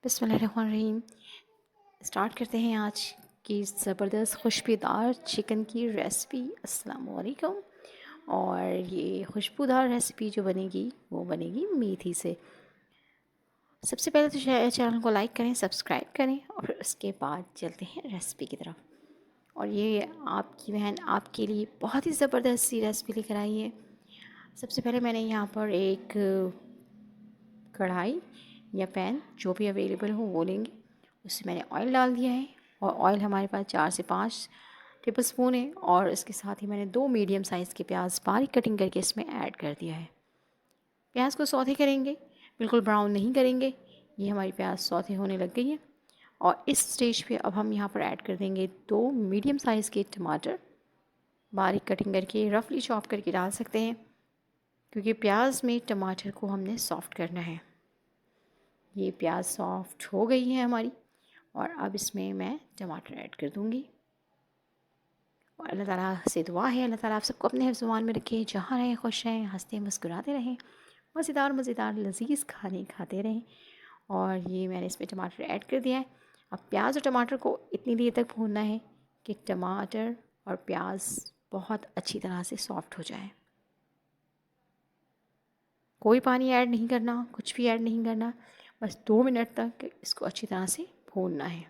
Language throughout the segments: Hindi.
बिस्मिल्लाहिर्रहमानिर्रहीम। स्टार्ट करते हैं आज की ज़बरदस्त खुशबूदार चिकन की रेसिपी। अस्सलाम वालेकुम। और ये खुशबूदार रेसिपी जो बनेगी वो बनेगी मेथी से। सबसे पहले तो चैनल को लाइक करें, सब्सक्राइब करें और फिर उसके बाद चलते हैं रेसिपी की तरफ। और ये आपकी बहन आपके लिए बहुत ही ज़बरदस्त सी रेसिपी लेकर आई है। सबसे पहले मैंने यहाँ पर एक कढ़ाई या पैन जो भी अवेलेबल हो वो लेंगे। उसमें मैंने ऑयल डाल दिया है और ऑयल हमारे पास 4 से 5 टेबल स्पून है। और इसके साथ ही मैंने 2 मीडियम साइज़ के प्याज बारीक कटिंग करके इसमें ऐड कर दिया है। प्याज को सौते करेंगे, बिल्कुल ब्राउन नहीं करेंगे। ये हमारी प्याज सौते होने लग गई है और इस स्टेज पे अब हम यहाँ पर ऐड कर देंगे 2 मीडियम साइज़ के टमाटर बारीक कटिंग करके, रफली चॉप करके डाल सकते हैं, क्योंकि प्याज में टमाटर को हमने सॉफ्ट करना है। ये प्याज सॉफ्ट हो गई है हमारी और अब इसमें मैं टमाटर ऐड कर दूँगी। और अल्लाह ताला से दुआ है, अल्लाह ताला आप सबको अपने हिफ्ज़-ए-मान में रखे, जहाँ रहें खुश रहें, हंसते मुस्कुराते रहें, मज़ेदार मज़ेदार लज़ीज़ खाने खाते रहें। और ये मैंने इसमें टमाटर ऐड कर दिया है। अब प्याज और टमाटर को इतनी देर तक भूनना है कि टमाटर और प्याज बहुत अच्छी तरह से सॉफ्ट हो जाए। कोई पानी ऐड नहीं करना, कुछ भी ऐड नहीं करना, बस 2 मिनट तक इसको अच्छी तरह से भूनना है।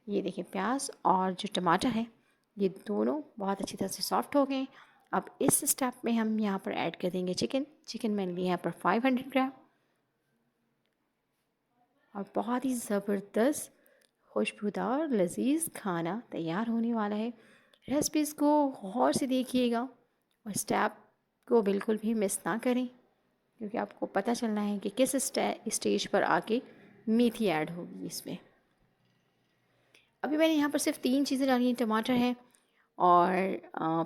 ये देखिए प्याज और जो टमाटर है ये दोनों बहुत अच्छी तरह से सॉफ्ट हो गए। अब इस स्टेप में हम यहाँ पर ऐड कर देंगे चिकन मैंने लिया यहाँ पर 500 ग्राम। और बहुत ही ज़बरदस्त खुशबूदार लजीज खाना तैयार होने वाला है। रेसिपीज़ को गौर से देखिएगा और स्टेप को बिल्कुल भी मिस ना करें, क्योंकि आपको पता चलना है कि किस स्टेज पर आके मेथी ऐड होगी इसमें। अभी मैंने यहाँ पर सिर्फ 3 चीज़ें डाली हैं, टमाटर है और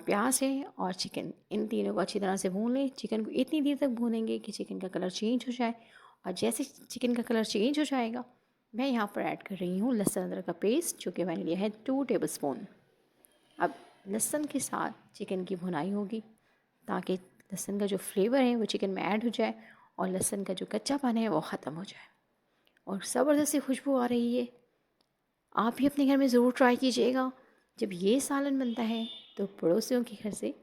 प्याज है और चिकन। इन तीनों को अच्छी तरह से भून लें। चिकन को इतनी देर तक भूनेंगे कि चिकन का कलर चेंज हो जाए। और जैसे चिकन का कलर चेंज हो जाएगा मैं यहाँ पर ऐड कर रही हूँ लहसुन अदरक का पेस्ट, जो कि मैंने लिया है 2 टेबल स्पून। अब लहसुन के साथ चिकन की भुनाई होगी ताकि लहसुन का जो फ्लेवर है वो चिकन में ऐड हो जाए और लहसुन का जो कच्चापन है वो ख़त्म हो जाए। और ज़बरदस्त सी खुशबू आ रही है। आप भी अपने घर में ज़रूर ट्राई कीजिएगा। जब ये सालन बनता है तो पड़ोसियों के घर से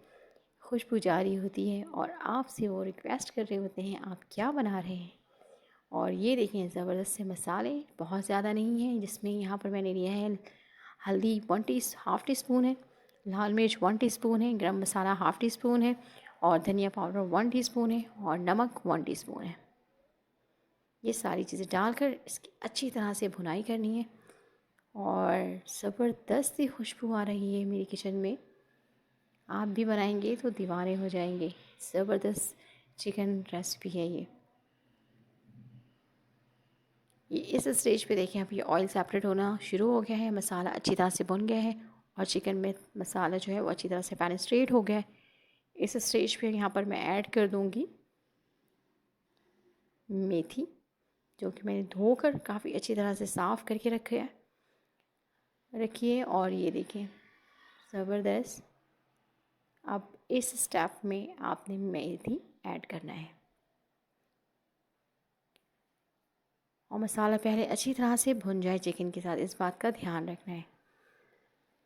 खुशबू जारी होती है और आपसे वो रिक्वेस्ट कर रहे होते हैं आप क्या बना रहे हैं। और ये देखें ज़बरदस्त से मसाले, बहुत ज़्यादा नहीं हैं, जिसमें यहाँ पर मैंने लिया है हल्दी हाफ़ टी स्पून है, लाल मिर्च 1 टीस्पून है, गरम मसाला हाफ़ टी स्पून है और धनिया पाउडर 1 टीस्पून है और नमक 1 टीस्पून है। ये सारी चीज़ें डालकर इसकी अच्छी तरह से भुनाई करनी है। और ज़बरदस्त सी खुशबू आ रही है मेरी किचन में। आप भी बनाएंगे तो दीवाने हो जाएंगे। ज़बरदस्त चिकन रेसिपी है ये। इस स्टेज पे देखें अब ये ऑयल सेपरेट होना शुरू हो गया है, मसाला अच्छी तरह से भुन गया है और चिकन में मसाला जो है वो अच्छी तरह से पेनिस्ट्रेट हो गया है। इस स्टेज पे यहाँ पर मैं ऐड कर दूँगी मेथी, जो कि मैंने धोकर काफ़ी अच्छी तरह से साफ़ करके रखिए। और ये देखें ज़बरदस्त। अब इस स्टेप में आपने मेथी ऐड करना है और मसाला पहले अच्छी तरह से भुन जाए चिकन के साथ, इस बात का ध्यान रखना है।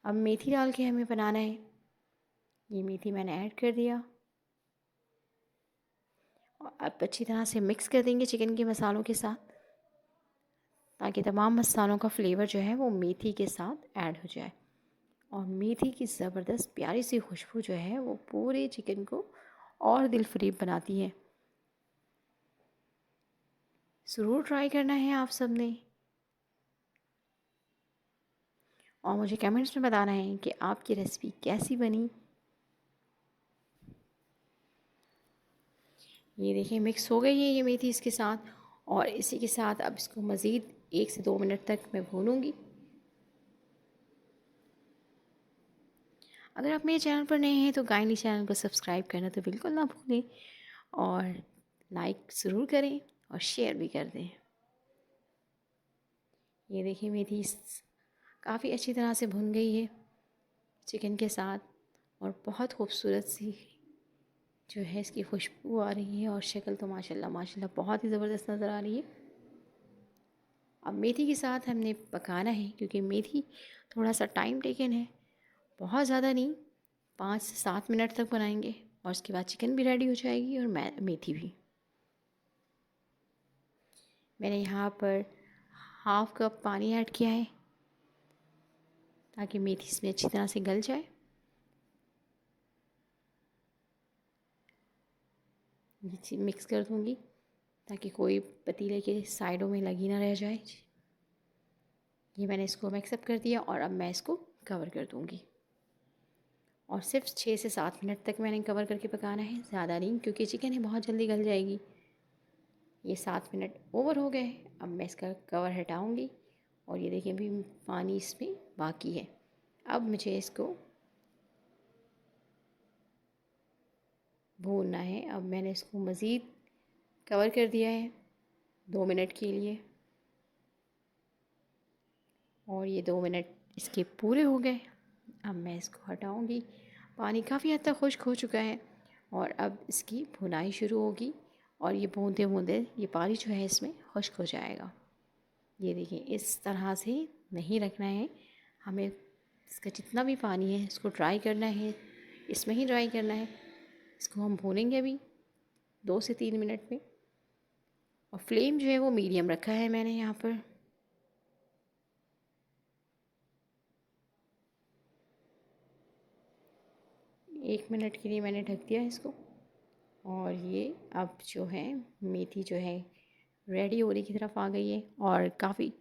अब मेथी डाल के हमें बनाना है। ये मेथी मैंने ऐड कर दिया और अब अच्छी तरह से मिक्स कर देंगे चिकन के मसालों के साथ, ताकि तमाम मसालों का फ्लेवर जो है वो मेथी के साथ ऐड हो जाए। और मेथी की ज़बरदस्त प्यारी सी खुशबू जो है वो पूरे चिकन को और दिलफरीब बनाती है। ज़रूर ट्राई करना है आप सब ने और मुझे कमेंट्स में बताना है कि आपकी रेसिपी कैसी बनी। ये देखिए मिक्स हो गई है ये मेथी इसके साथ। और इसी के साथ अब इसको मज़ीद 1 से 2 मिनट तक मैं भूनूंगी। अगर आप मेरे चैनल पर नए हैं तो काइंडली चैनल को सब्सक्राइब करना तो बिल्कुल ना भूलें और लाइक ज़रूर करें और शेयर भी कर दें। ये देखिए मेथी काफ़ी अच्छी तरह से भुन गई है चिकन के साथ और बहुत खूबसूरत सी जो है इसकी खुशबू आ रही है और शक्ल तो माशाल्लाह माशाल्लाह बहुत ही ज़बरदस्त नज़र आ रही है। अब मेथी के साथ हमने पकाना है क्योंकि मेथी थोड़ा सा टाइम टेकन है, बहुत ज़्यादा नहीं, 5 से 7 मिनट तक बनाएंगे और उसके बाद चिकन भी रेडी हो जाएगी और मेथी भी। मैंने यहाँ पर हाफ़ कप पानी ऐड किया है ताकि मेथी इसमें अच्छी तरह से गल जाए। ये मिक्स कर दूँगी ताकि कोई पतीले के साइडों में लगी ना रह जाए। ये मैंने इसको मिक्सअप कर दिया और अब मैं इसको कवर कर दूँगी और सिर्फ 6 से 7 मिनट तक मैंने कवर करके पकाना है, ज़्यादा नहीं, क्योंकि चिकन है बहुत जल्दी गल जाएगी। ये 7 मिनट ओवर हो गए। अब मैं इसका कवर हटाऊँगी और ये देखिए अभी पानी इसमें बाकी है। अब मुझे इसको भूनना है। अब मैंने इसको मज़ीद कवर कर दिया है 2 मिनट के लिए और ये 2 मिनट इसके पूरे हो गए। अब मैं इसको हटाऊँगी। पानी काफ़ी हद तक खुश्क हो चुका है और अब इसकी भुनाई शुरू होगी और ये भूनते भूनते ये पानी जो है इसमें खुश्क हो जाएगा। ये देखिए इस तरह से नहीं रखना है, हमें इसका जितना भी पानी है इसको ड्राई करना है, इसमें ही ड्राई करना है। इसको हम भूनेंगे अभी 2 से 3 मिनट में और फ्लेम जो है वो मीडियम रखा है मैंने यहाँ पर। 1 मिनट के लिए मैंने ढक दिया इसको और ये अब जो है मेथी जो है रेडी होने की तरफ आ गई है और काफ़ी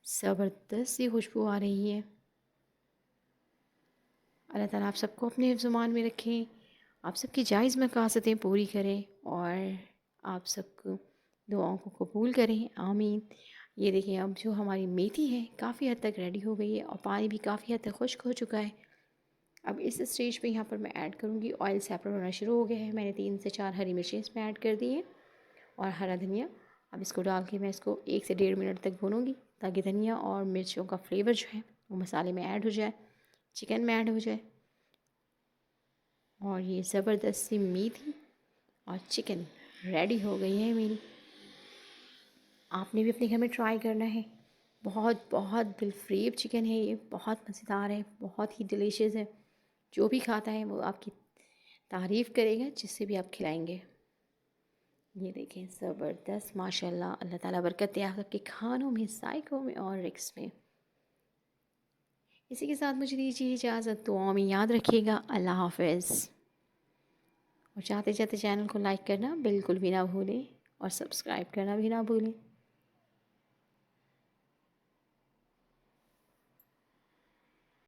ज़बरदस्त सी खुशबू आ रही है। अल्लाह ताला आप सबको अपने ज़ुबान में रखें, आप सबकी जायज़ मकासदें पूरी करें और आप सबको दुआओं को कबूल करें, आमीन। ये देखिए अब जो हमारी मेथी है काफ़ी हद तक रेडी हो गई है और पानी भी काफ़ी हद तक खुश्क हो चुका है। अब इस स्टेज पे यहाँ पर मैं ऐड करूँगी ऑयल सेपरेट होना शुरू हो गया है। मैंने 3 से 4 हरी मिर्चें इसमें ऐड कर दी हैं और हरा धनिया। अब इसको डाल के मैं इसको 1 से 1.5 मिनट तक भूनूँगी ताकि धनिया और मिर्चों का फ्लेवर जो है वो मसाले में ऐड हो जाए, चिकन में ऐड हो जाए। और ये ज़बरदस्त सी मेथी और चिकन रेडी हो गई है मेरी। आपने भी अपने घर में ट्राई करना है। बहुत बहुत दिलफ्रेब चिकन है ये, बहुत मज़ेदार है, बहुत ही डिलीशियस है। जो भी खाता है वो आपकी तारीफ़ करेगा, जिससे भी आप खिलाएंगे। ये देखें ज़बरदस्त माशाल्लाह, अल्लाह ताला बरकत दे आप सबके खानों में, जायकों में और रिक्स में। इसी के साथ मुझे दीजिए इजाज़त, दुआओं में याद रखिएगा। अल्लाह हाफ़िज़। और चाहते चाहते चैनल को लाइक करना बिल्कुल भी ना भूलें और सब्सक्राइब करना भी ना भूलें।